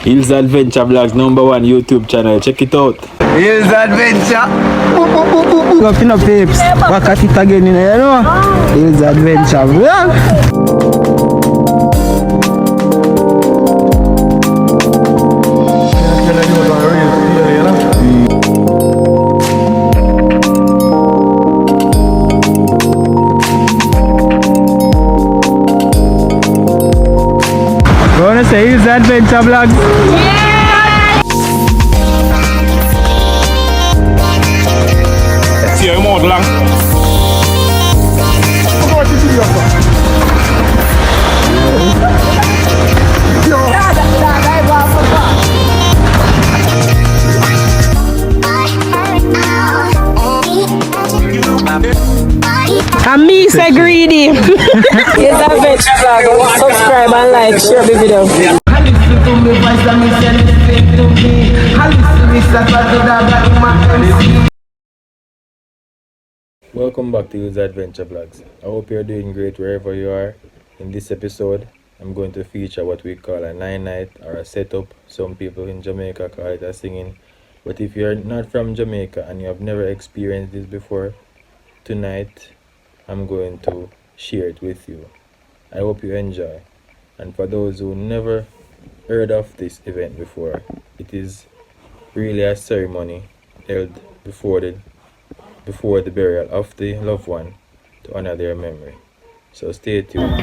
Hills Adventure Vlogs #1 YouTube channel. Check it out. Hills Adventure. Go up in the papes. Back at it again, you know. Hills Adventure Vlog. Gonna say Hills Adventure Vlogs. See you more lang. And me say greedy. Yes, Adventure Vlog. Subscribe and like, share the video. Listen to me voice and me say listen to me. Listen me say my Welcome back to Hills Adventure Vlogs. I hope you're doing great wherever you are. In this episode, I'm going to feature what we call a 9-night or a setup. Some people in Jamaica call it a singing. But if you're not from Jamaica and you have never experienced this before, tonight I'm going to share it with you. I hope you enjoy. And for those who never heard of this event before, it is really a ceremony held before the burial of the loved one to honor their memory. So stay tuned.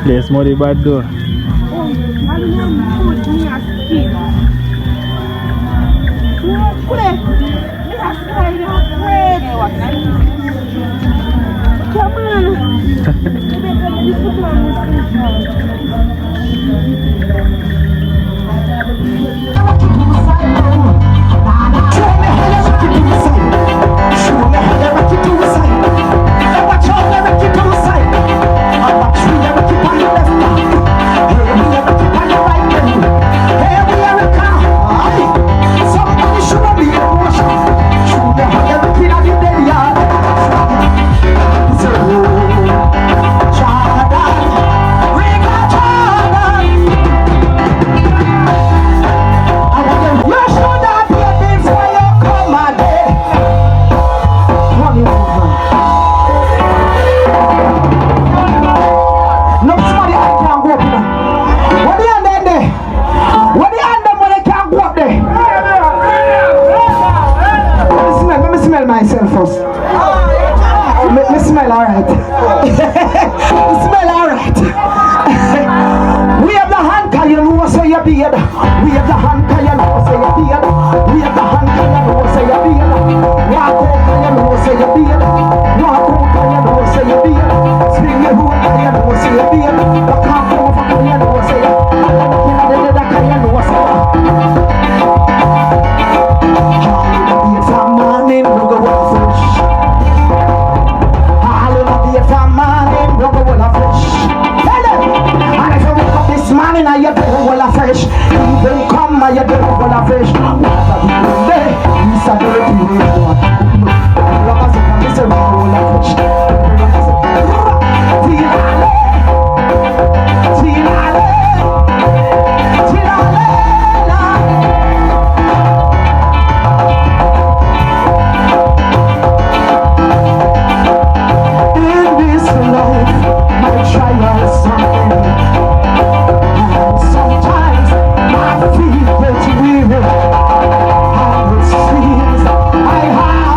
There's more bad though. Myself first. Me smell alright. Smell alright. We have the hand can you know say your beard. We have the hand can you know say your beard. We have the hand can you know say your beard. Walk out can you know say your beard. Walk out can you know say your beard. Swing your road can you know say your beard. The camp over can you know say your beard. Can you know say your even come my you don't wanna fish. It's a dirty road. Look as if it's a roll of fish. In this life, my trials are I feel that weary, I was fears I have.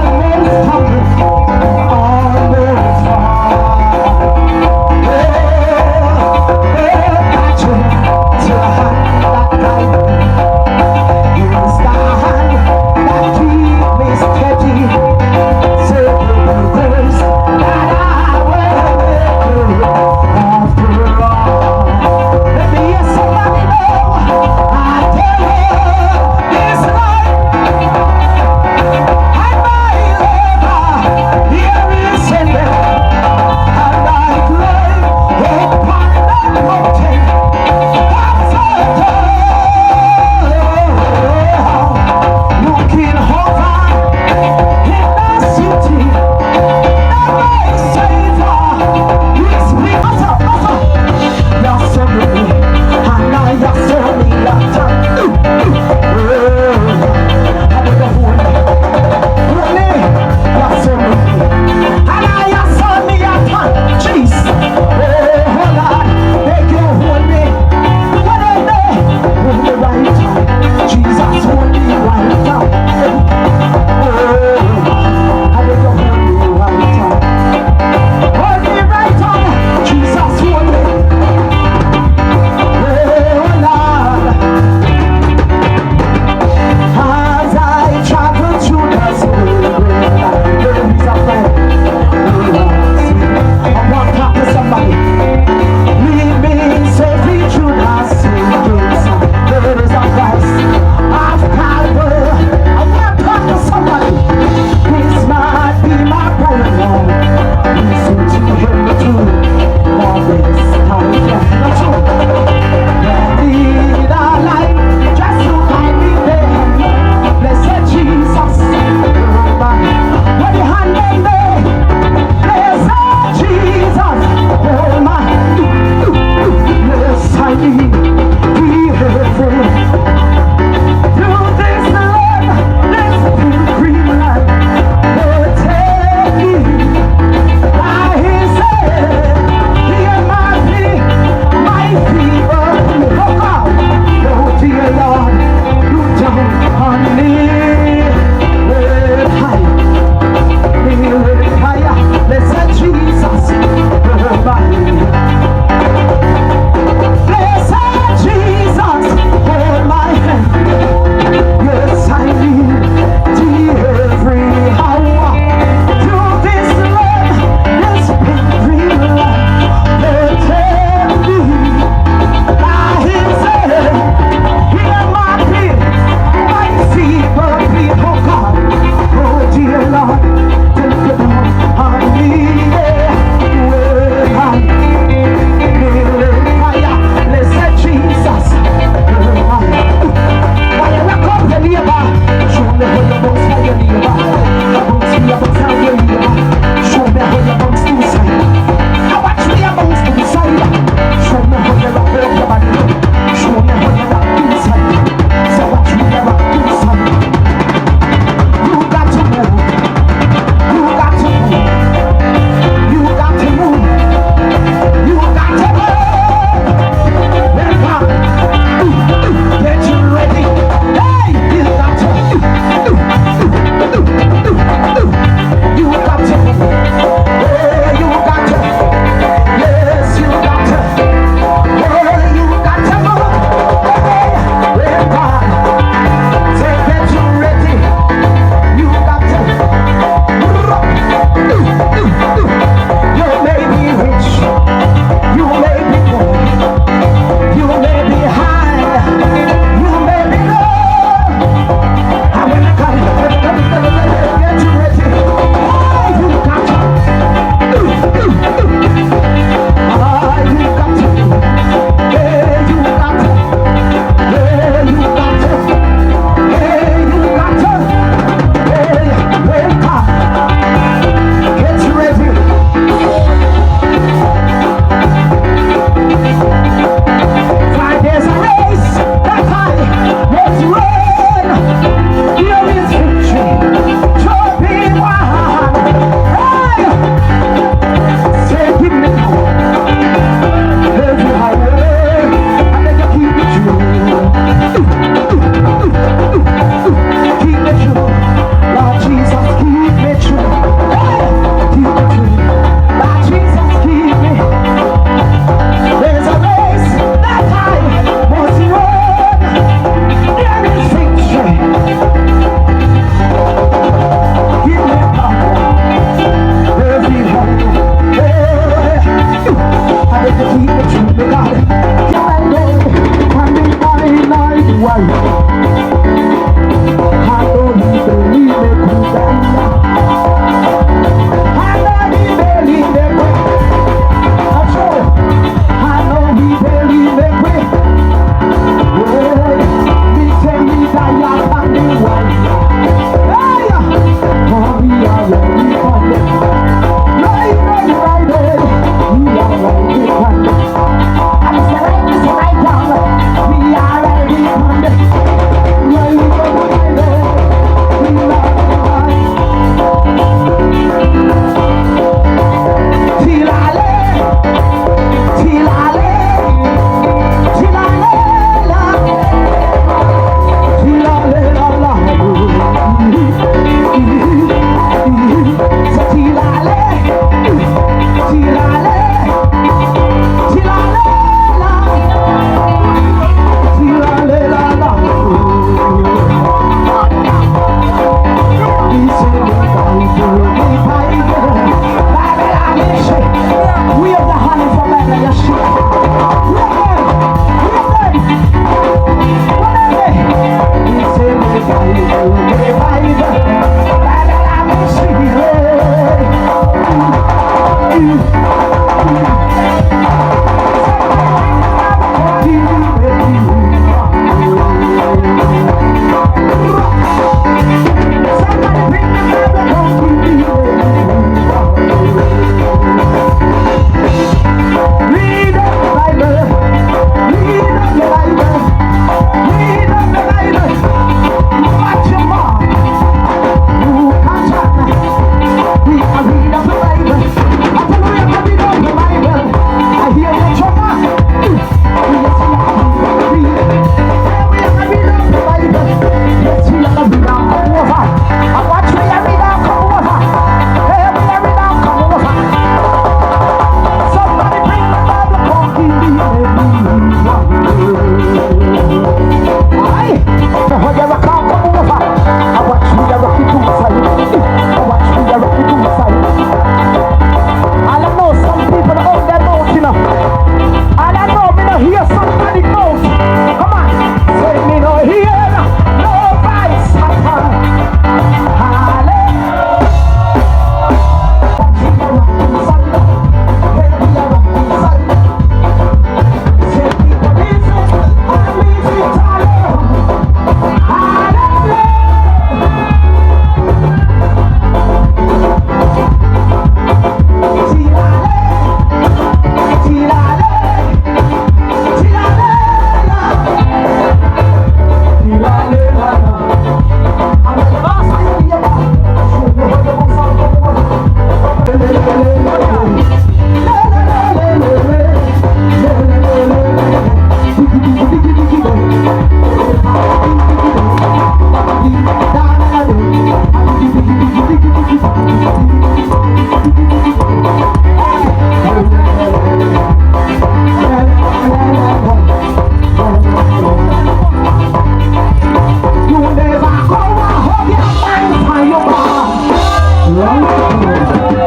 Let's go!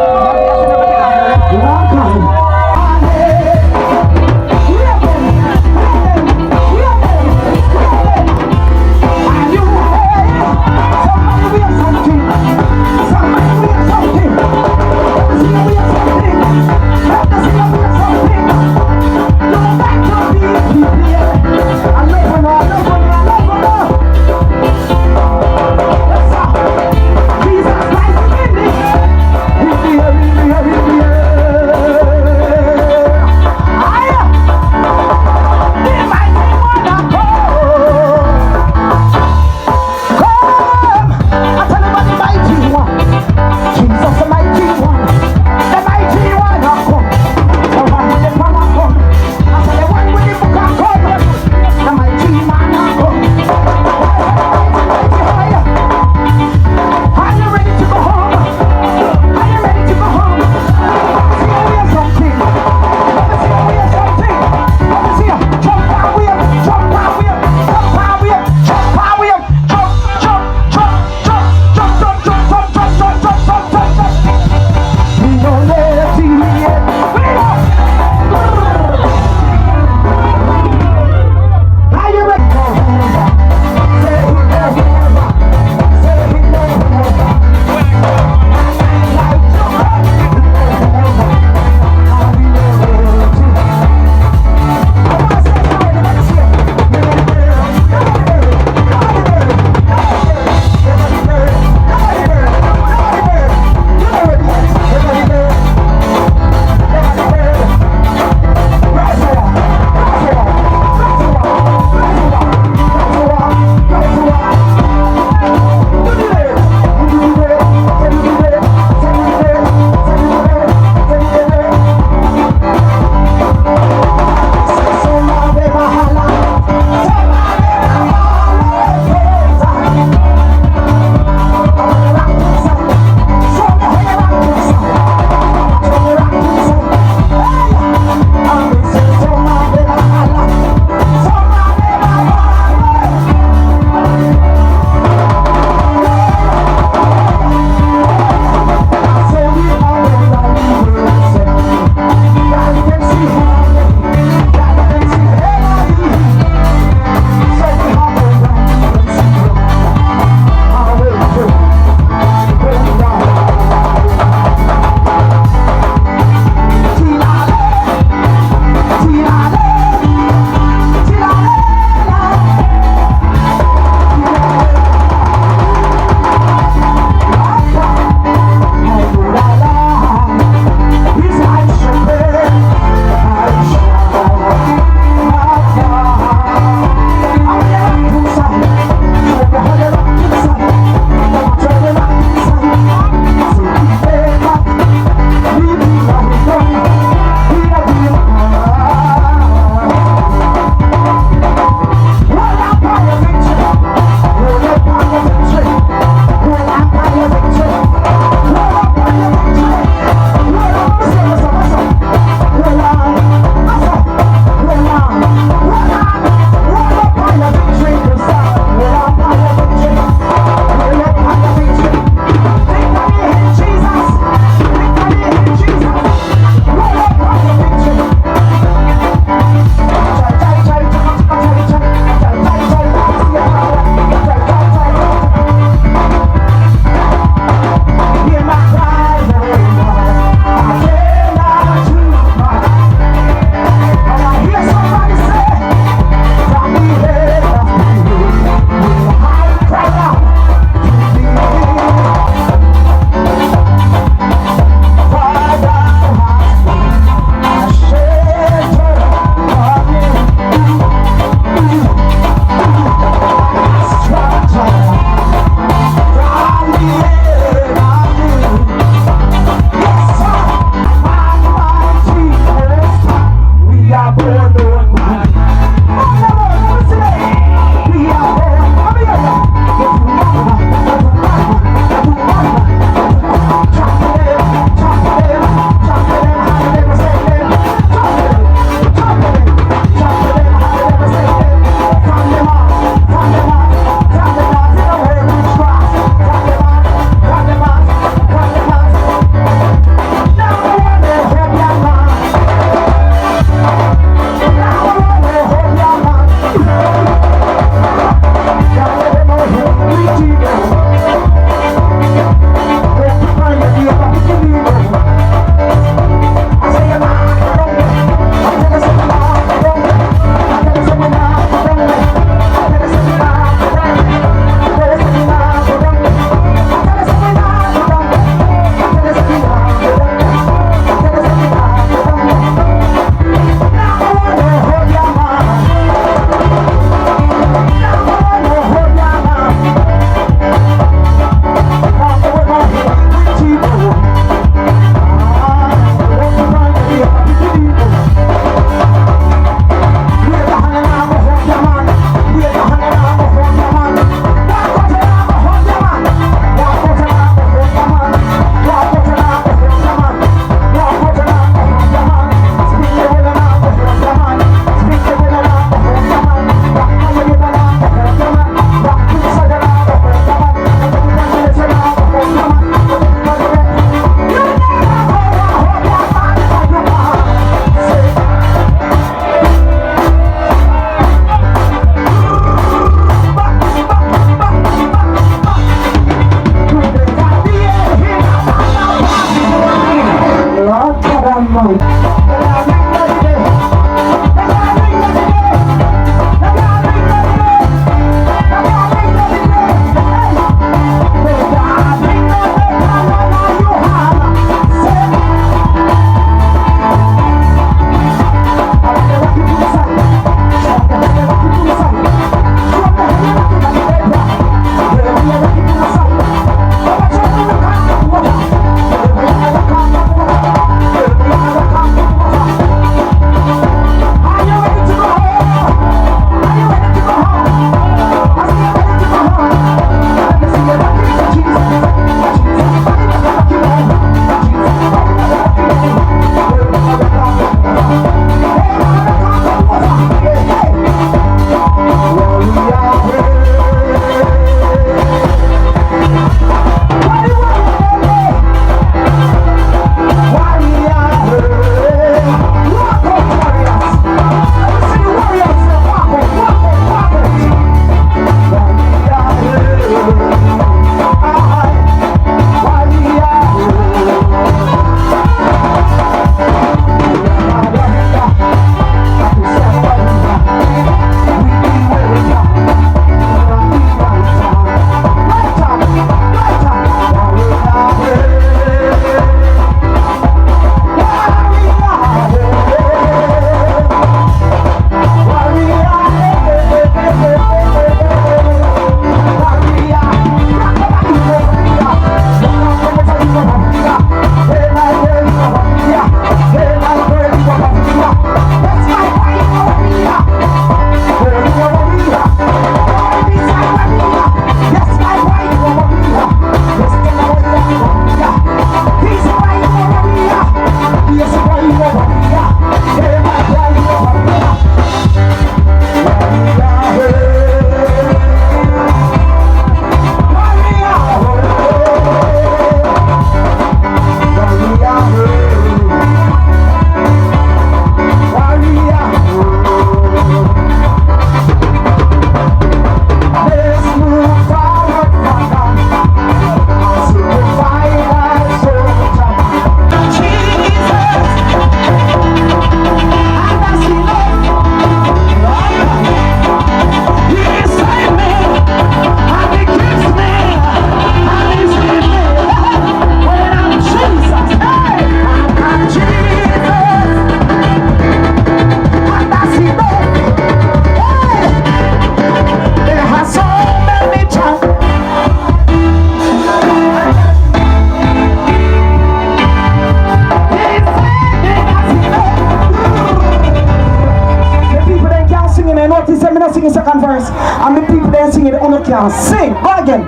verse. And the people there sing it, only can't sing. Go again.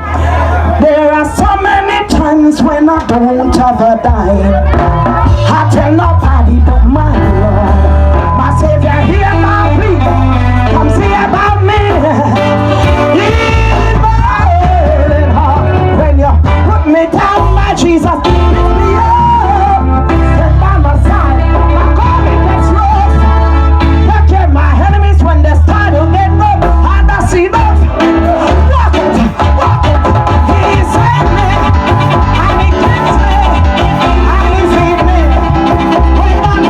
There are so many times when I don't have a dime. I tell nobody but my Lord. My Savior, hear my plea. Come see about me. In my ailing heart. When you put me down, my Jesus, pick me up. Stand by my side. My God, it gets rough. Take care of my enemies when they start to get rough. And I see them. Walk it, walk it. He saved me. And he keeps me. And he feeds me. When I'm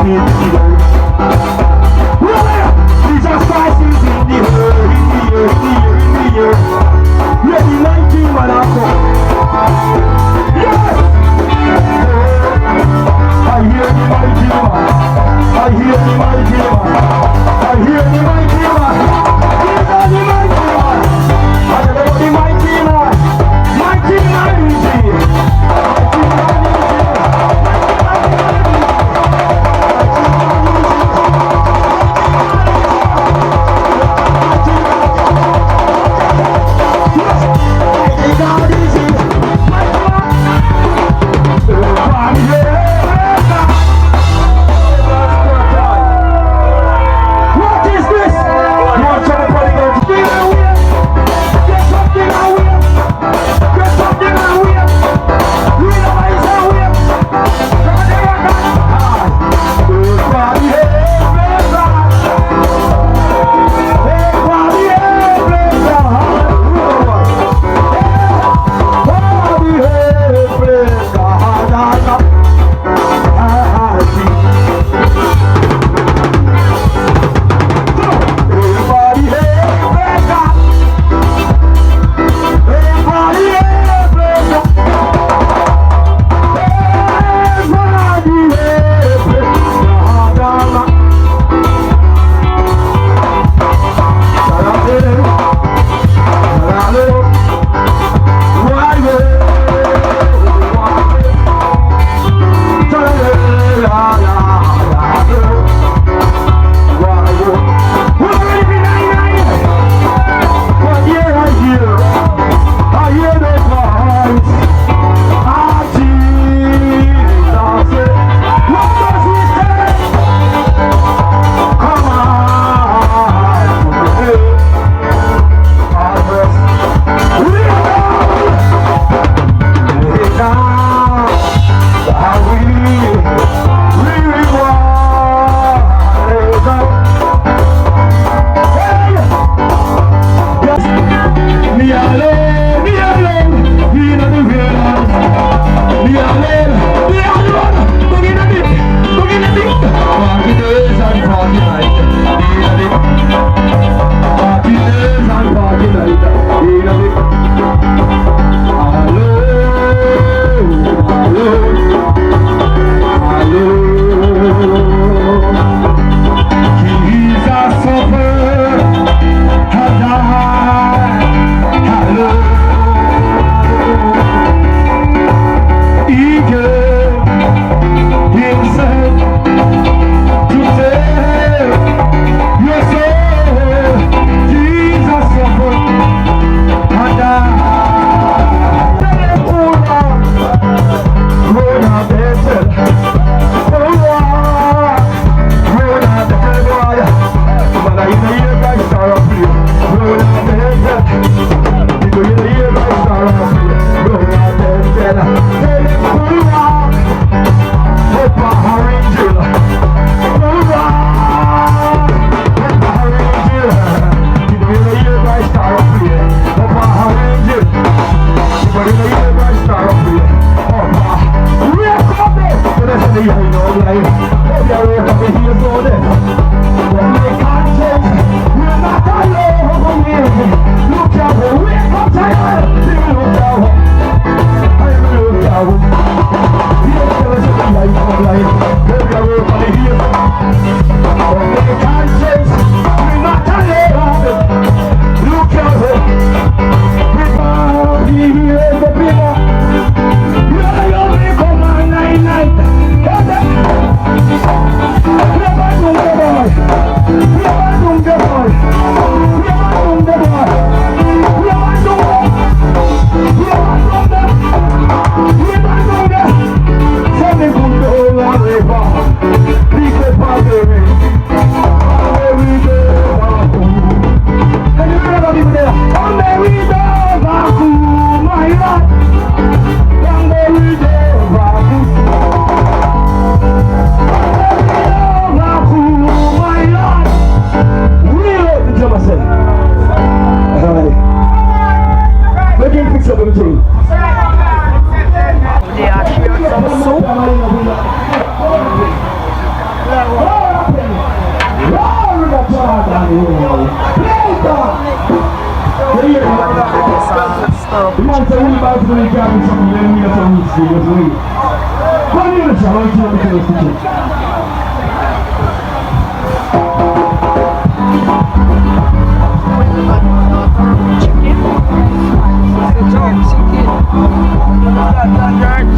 Jesus Christ is in the air. Yeah, the mighty man I come. Yes! I hear the mighty man. I hear the mighty man. I hear the mighty man. These are the mighty man. I don't know the mighty man. Mighty man is here. Mighty man is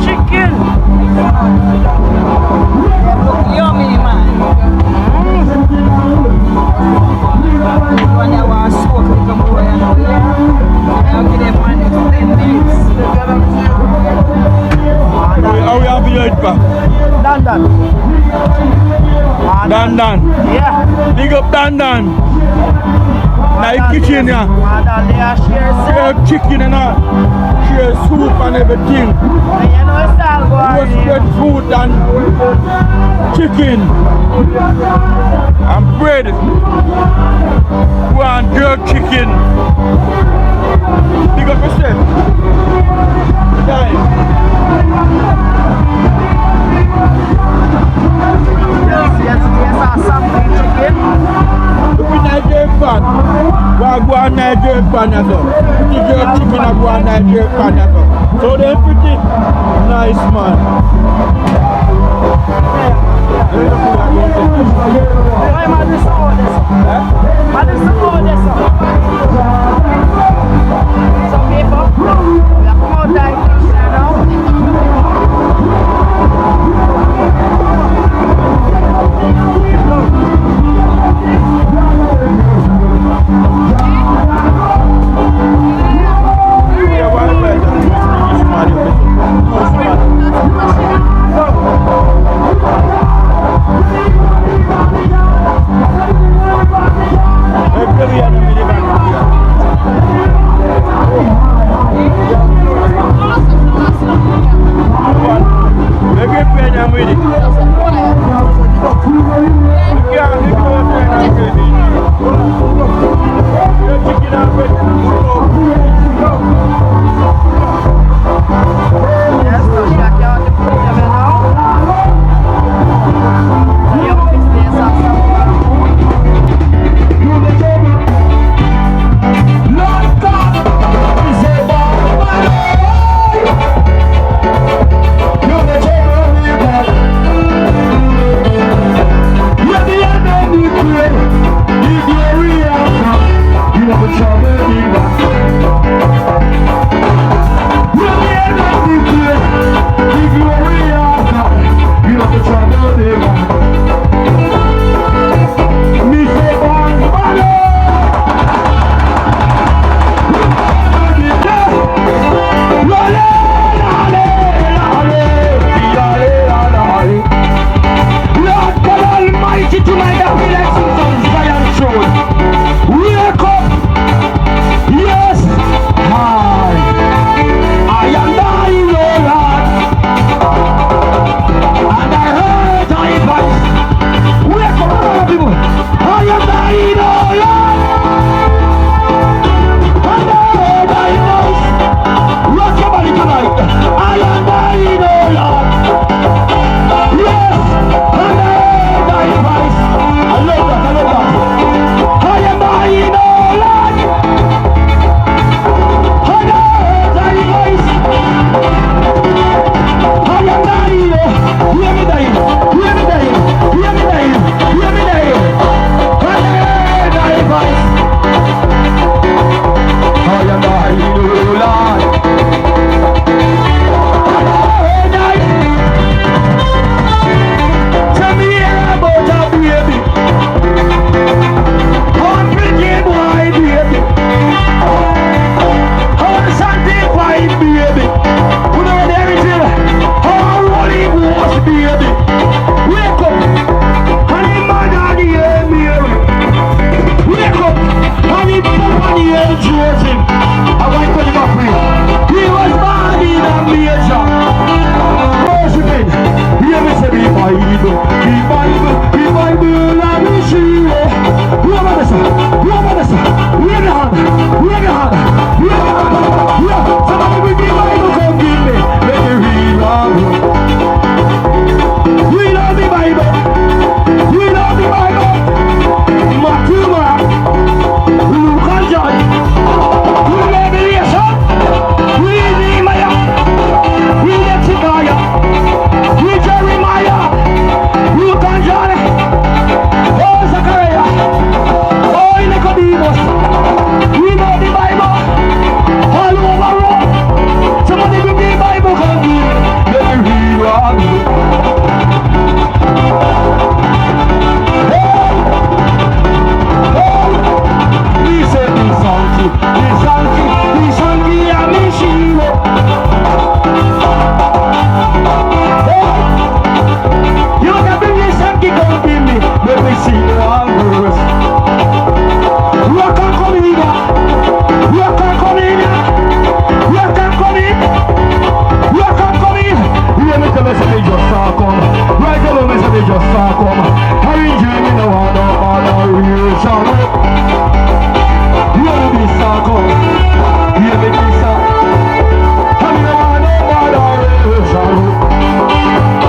Chicken. Yummy, man. When you want to soak with the boy and all that, I'll give them man 10 minutes. How we have to do it, pa? Dan. Yeah. Big up Dan. Now the kitchen, yeah. They are shares. Share chicken and all. Share soup and everything. And you know it's all We going spread food and chicken and bread. We want jerk chicken. Big up yourself. Guys. Yes, something chicken. If you Nigerian fan, we go on Nigerian fan as well. If you jerk chicken, I go on Nigerian fan as well. So they're pretty nice, man. Why man, this all this? Man, this all this. So people, we are come out like this, you know. come. Orange me no want no moderation. Hear me this come. Hear me this I no want no moderation.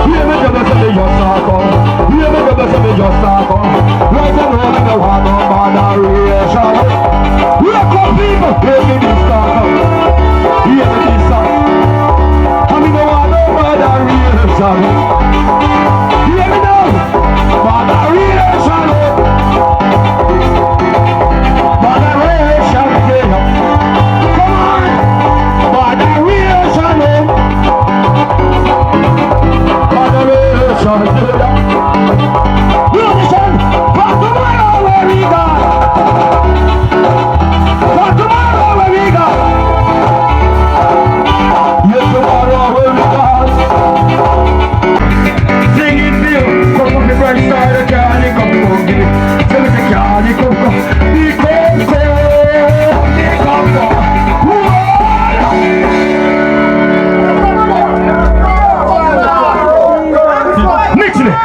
Hear me just say me just come. Hear me just say me just come. Right now me no want no moderation. Wake up people. Hear me this come. Hear me this I no want no moderation. Hear me now. Moderation. Moderation. Come on. Moderation. Moderation. Listen. For tomorrow where we go. For tomorrow where we go. Yes, tomorrow where we go. Sing it to you. Come on, the bright side of Cali. Come on, give it. Tell me the Cali. Come on. Be cold.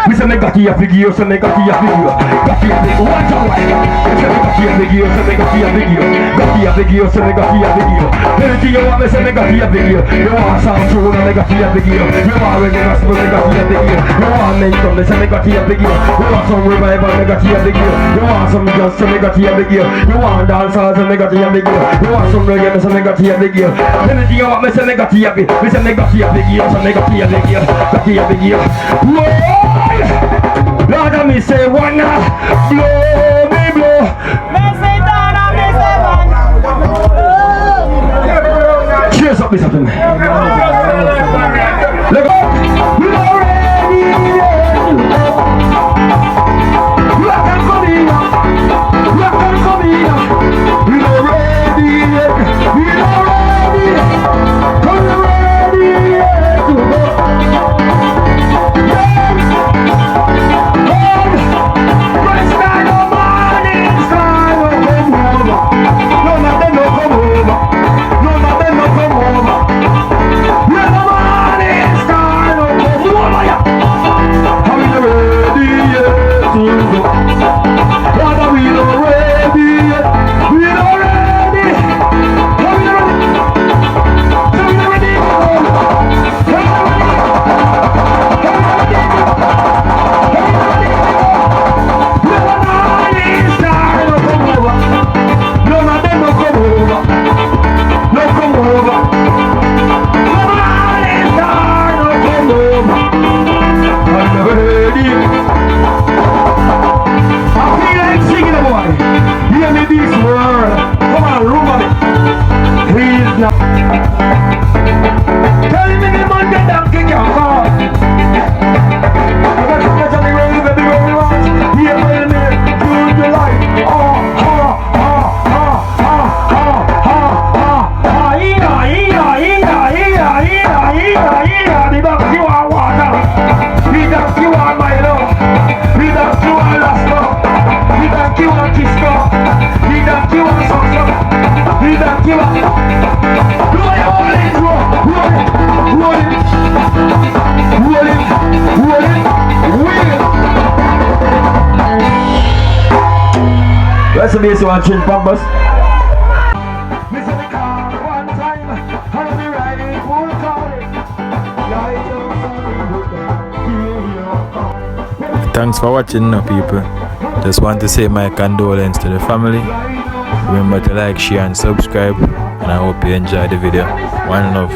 We say me got here figure, so me got here figure. Got here figure, watch out like that. Say me got here figure, so me got here figure. Got here figure, so me got here figure. Anything you want, me say me got here figure. You want some true, me got here figure. You want reggae gospel, me got here figure. You want mental, me say me got here figure. You want some revival, me got here figure. You want some just, so me got here figure. You want dancehall, so me got here figure. You want some reggae, me say me got here figure. Anything you want, me say me got here figure. Me say me got here figure, so me got here figure. Got here figure. Lord, me say one, blow me blow. Me say down, me say one. Cheers up, Mr. Finn. Look up. We are ready. Rock and come in. Rock and come in. We are ready. We are ready. We're ready to go. That's the basic one, chill pambas. Thanks for watching now, people. Just want to say my condolence to the family. Remember to like, share and subscribe, and I hope you enjoy the video. One love.